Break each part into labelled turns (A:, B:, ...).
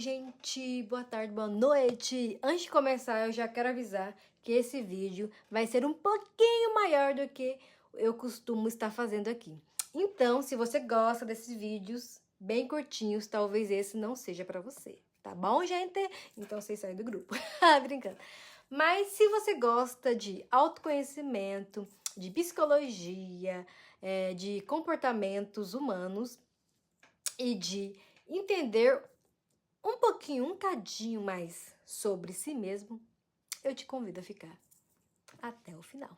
A: Gente, boa tarde, boa noite. Antes de começar, eu já quero avisar que esse vídeo vai ser um pouquinho maior do que eu costumo estar fazendo aqui. Então, se você gosta desses vídeos bem curtinhos, talvez esse não seja pra você. Tá bom, gente? Então, vocês saem do grupo. Brincando. Mas se você gosta de autoconhecimento, de psicologia, de comportamentos humanos e de entender um pouquinho, um cadinho mais sobre si mesmo, eu te convido a ficar até o final.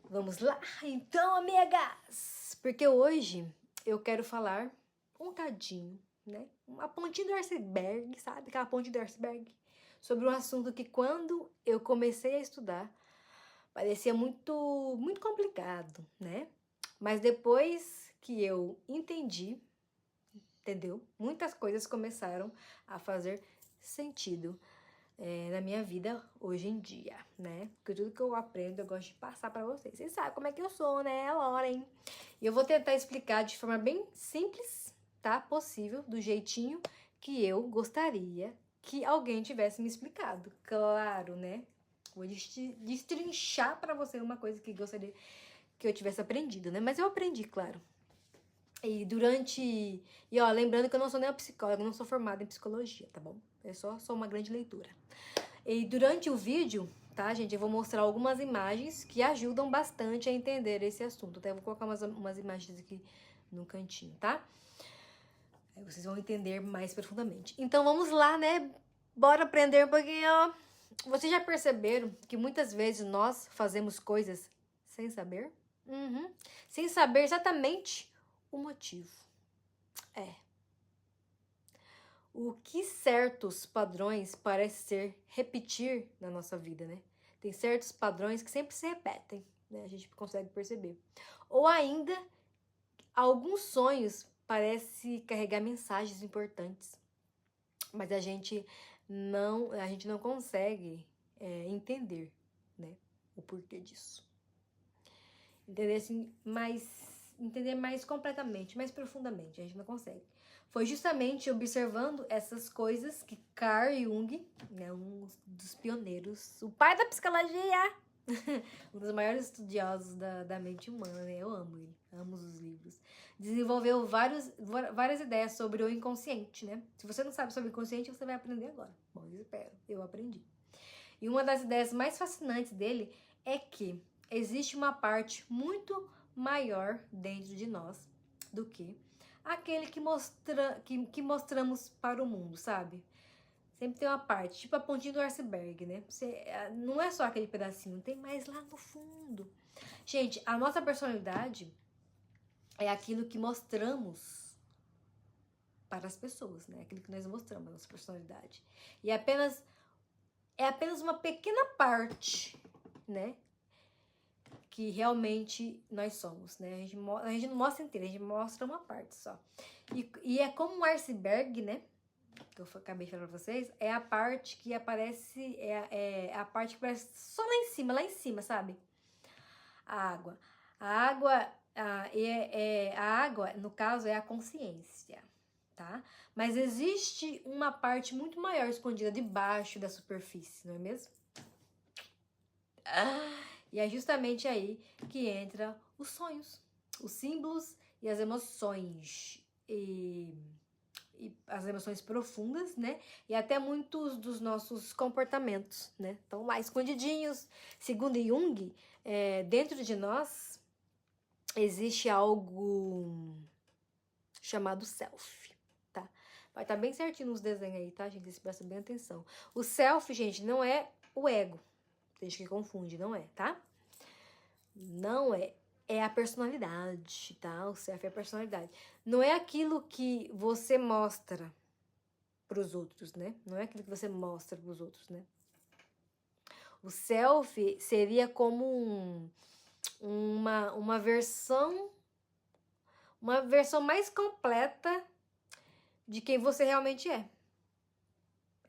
A: Vamos lá, então, amigas! Porque hoje eu quero falar um cadinho, né? Uma pontinha do iceberg, sabe? Aquela pontinha do iceberg. Sobre um assunto que quando eu comecei a estudar, parecia muito complicado, né? Mas depois que eu entendi, entendeu? Muitas coisas começaram a fazer sentido na minha vida hoje em dia, né? Porque tudo que eu aprendo eu gosto de passar pra vocês. Vocês sabem como é que eu sou, né, Lauren? E eu vou tentar explicar de forma bem simples, tá? Possível, do jeitinho que eu gostaria que alguém tivesse me explicado. Claro, né? Vou destrinchar pra você uma coisa que gostaria que eu tivesse aprendido, né? Mas eu aprendi, claro. E ó, lembrando que eu não sou nem uma psicóloga, eu não sou formada em psicologia, tá bom? Eu sou uma grande leitura. E durante o vídeo, tá, gente, eu vou mostrar algumas imagens que ajudam bastante a entender esse assunto. Até vou colocar umas imagens aqui no cantinho, tá? Aí vocês vão entender mais profundamente. Então vamos lá, né? Bora aprender um pouquinho. Vocês já perceberam que muitas vezes nós fazemos coisas sem saber? Uhum. Sem saber exatamente o motivo. O que certos padrões parecem ser repetir na nossa vida, né? Tem certos padrões que sempre se repetem, né? A gente consegue perceber. Ou ainda, alguns sonhos parecem carregar mensagens importantes, mas a gente não consegue entender, né? O porquê disso. Entender mais completamente, mais profundamente, a gente não consegue. Foi justamente observando essas coisas que Carl Jung, né, um dos pioneiros, o pai da psicologia, um dos maiores estudiosos da mente humana, né? Eu amo ele, amo os livros. Desenvolveu várias ideias sobre o inconsciente, né? Se você não sabe sobre o inconsciente, você vai aprender agora. Bom, eu espero, eu aprendi. E uma das ideias mais fascinantes dele é que existe uma parte muito maior dentro de nós do que aquele que mostramos para o mundo, sabe? Sempre tem uma parte, tipo a pontinha do iceberg, né? Não é só aquele pedacinho, tem mais lá no fundo. Gente, a nossa personalidade é aquilo que mostramos para as pessoas, né? Aquilo que nós mostramos, a nossa personalidade. E é apenas uma pequena parte, né? Que realmente nós somos, né? A gente não mostra inteira, a gente mostra uma parte só. E é como um iceberg, né? Que eu acabei de falar pra vocês, é a parte que aparece, é a parte que aparece só lá em cima, sabe? A água. A água, no caso, é a consciência, tá? Mas existe uma parte muito maior escondida debaixo da superfície, não é mesmo? E é justamente aí que entra os sonhos, os símbolos e as emoções. E as emoções profundas, né? E até muitos dos nossos comportamentos, né? Estão lá escondidinhos. Segundo Jung, dentro de nós existe algo chamado self, tá? Vai estar bem certinho nos desenhos aí, tá, gente? Vocês prestem bem atenção. O self, gente, não é o ego. Tem gente que confunde, não é, tá? Não é. É a personalidade, tá? O self é a personalidade. Não é aquilo que você mostra pros outros, né? Não é aquilo que você mostra pros outros, né? O self seria como uma versão mais completa de quem você realmente é.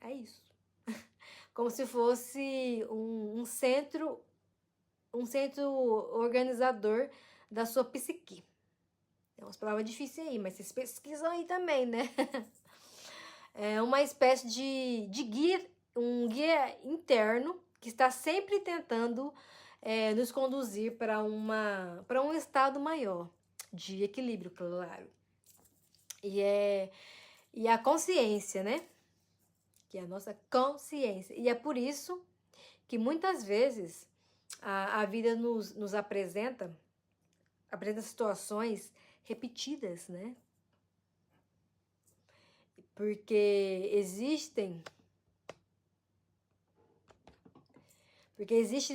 A: É isso. Como se fosse um centro organizador da sua psique. É umas palavras difíceis aí, mas vocês pesquisam aí também, né? É uma espécie de guia, um guia interno que está sempre tentando nos conduzir para um estado maior de equilíbrio, claro. E a consciência, né? Que é a nossa consciência. E é por isso que muitas vezes a vida nos apresenta situações repetidas, né? Porque existem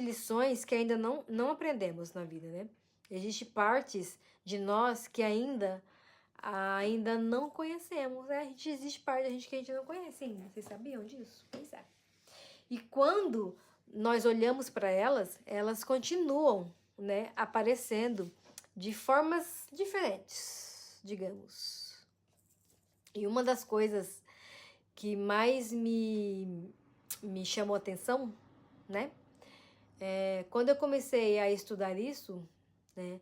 A: lições que ainda não aprendemos na vida, né? Existem partes de nós que ainda não conhecemos, né? Existe parte da gente que a gente não conhece ainda. Vocês sabiam disso? Pois é. E quando nós olhamos para elas continuam, né, aparecendo de formas diferentes, digamos. E uma das coisas que mais me chamou a atenção, né, quando eu comecei a estudar isso, né,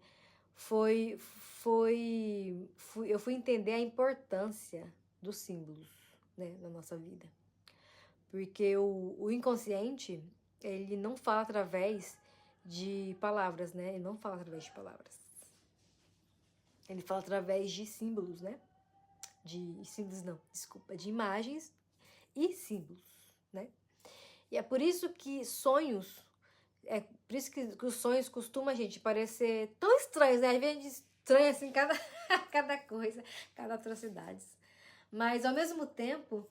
A: eu fui entender a importância dos símbolos, né, na nossa vida. Porque o inconsciente, ele não fala através de palavras, né? Ele não fala através de palavras. Ele fala através de símbolos, né? De imagens e símbolos, né? E é por isso que por isso que os sonhos costumam, gente, parecer tão estranhos, né? Às vezes a gente estranha, assim, cada coisa, cada atrocidade. Mas, ao mesmo tempo,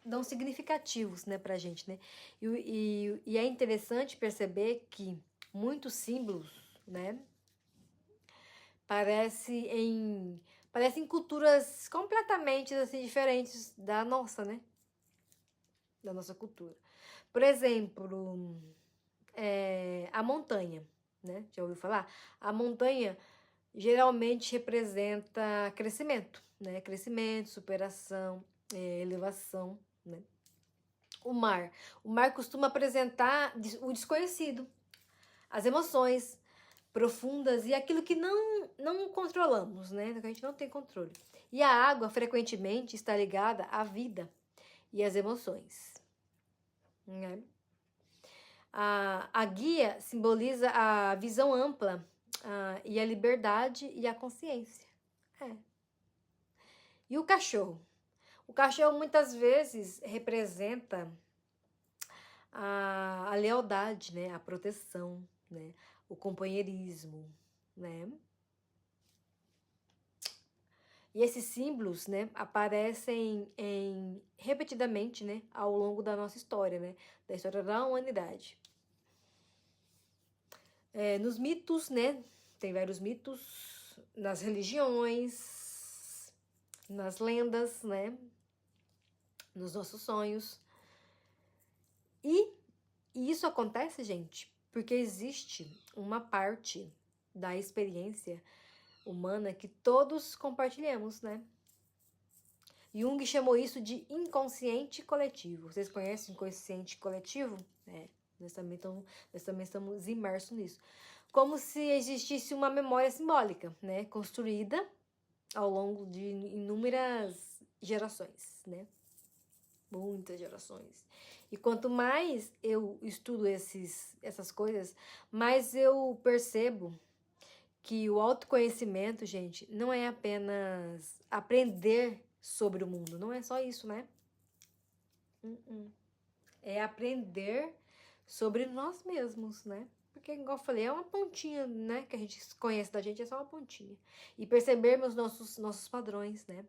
A: dão significativos, né, pra gente, né? E é interessante perceber que muitos símbolos, né, parecem culturas completamente, assim, diferentes da nossa, né? Da nossa cultura. Por exemplo, a montanha, né? Já ouviu falar? A montanha geralmente representa crescimento, né? Crescimento, superação, elevação, né? O mar costuma apresentar o desconhecido, as emoções profundas e aquilo que não controlamos, né? Que a gente não tem controle. E a água frequentemente está ligada à vida e às emoções, né? A guia simboliza a visão ampla e a liberdade e a consciência. E o cachorro? O cachorro muitas vezes representa a lealdade, né? A proteção, né? O companheirismo, né? E esses símbolos, né, aparecem repetidamente, né, ao longo da nossa história, né? Da história da humanidade. Nos mitos, né? Tem vários mitos, nas religiões, nas lendas, né? Nos nossos sonhos. E isso acontece, gente, porque existe uma parte da experiência humana que todos compartilhamos, né? Jung chamou isso de inconsciente coletivo. Vocês conhecem inconsciente coletivo? Nós também estamos imersos nisso. Como se existisse uma memória simbólica, né? Construída ao longo de inúmeras gerações, né? Muitas gerações. E quanto mais eu estudo essas coisas, mais eu percebo que o autoconhecimento, gente, não é apenas aprender sobre o mundo. Não é só isso, né? É aprender sobre nós mesmos, né? Porque, igual eu falei, é uma pontinha, né? Que a gente conhece da gente, é só uma pontinha. E percebermos nossos padrões, né?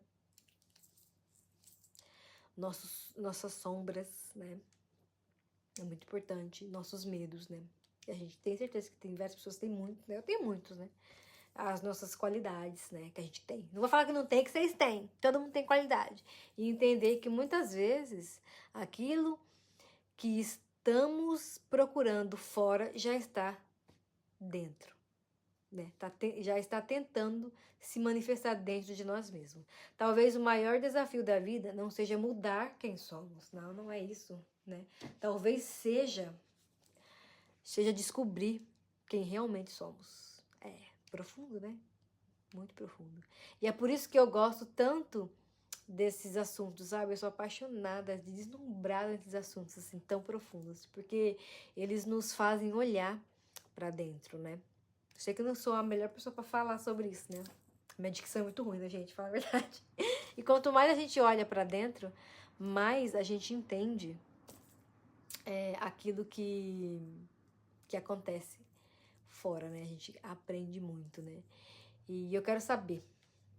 A: Nossas sombras, né? É muito importante. Nossos medos, né? E a gente tem certeza que tem várias pessoas que têm muito, né? Eu tenho muitos, né? As nossas qualidades, né? Que a gente tem. Não vou falar que não tem, que vocês têm. Todo mundo tem qualidade. E entender que muitas vezes aquilo que estamos procurando fora já está dentro, né? Já está tentando se manifestar dentro de nós mesmos. Talvez o maior desafio da vida não seja mudar quem somos, não é isso, né? Talvez seja descobrir quem realmente somos. É profundo, né? muito profundo. E é por isso que eu gosto tanto desses assuntos, sabe? Eu sou apaixonada, deslumbrada nesses assuntos assim tão profundos, porque eles nos fazem olhar pra dentro, né? Sei que eu não sou a melhor pessoa pra falar sobre isso, né? Minha dicção é muito ruim, né, gente? Fala a verdade. E quanto mais a gente olha pra dentro, mais a gente entende aquilo que acontece fora, né? A gente aprende muito, né? E eu quero saber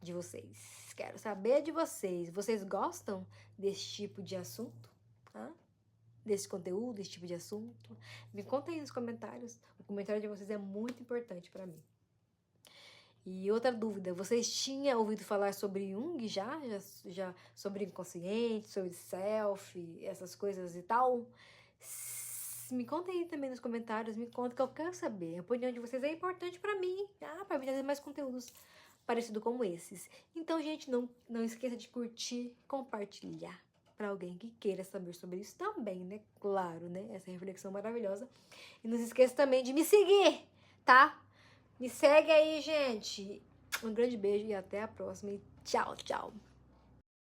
A: de vocês. Quero saber de vocês. Vocês gostam desse tipo de assunto? Hã? Desse conteúdo, desse tipo de assunto? Me contem aí nos comentários. O comentário de vocês é muito importante pra mim. E outra dúvida, vocês tinham ouvido falar sobre Jung já sobre inconsciente, sobre self, essas coisas e tal? Me contem aí também nos comentários, me conta que eu quero saber. A opinião de vocês é importante pra mim, pra mim trazer mais conteúdos parecidos como esses. Então, gente, não esqueça de curtir, compartilhar pra alguém que queira saber sobre isso também, né? Claro, né? Essa reflexão maravilhosa. E não se esqueça também de me seguir, tá? Me segue aí, gente. Um grande beijo e até a próxima. E tchau, tchau.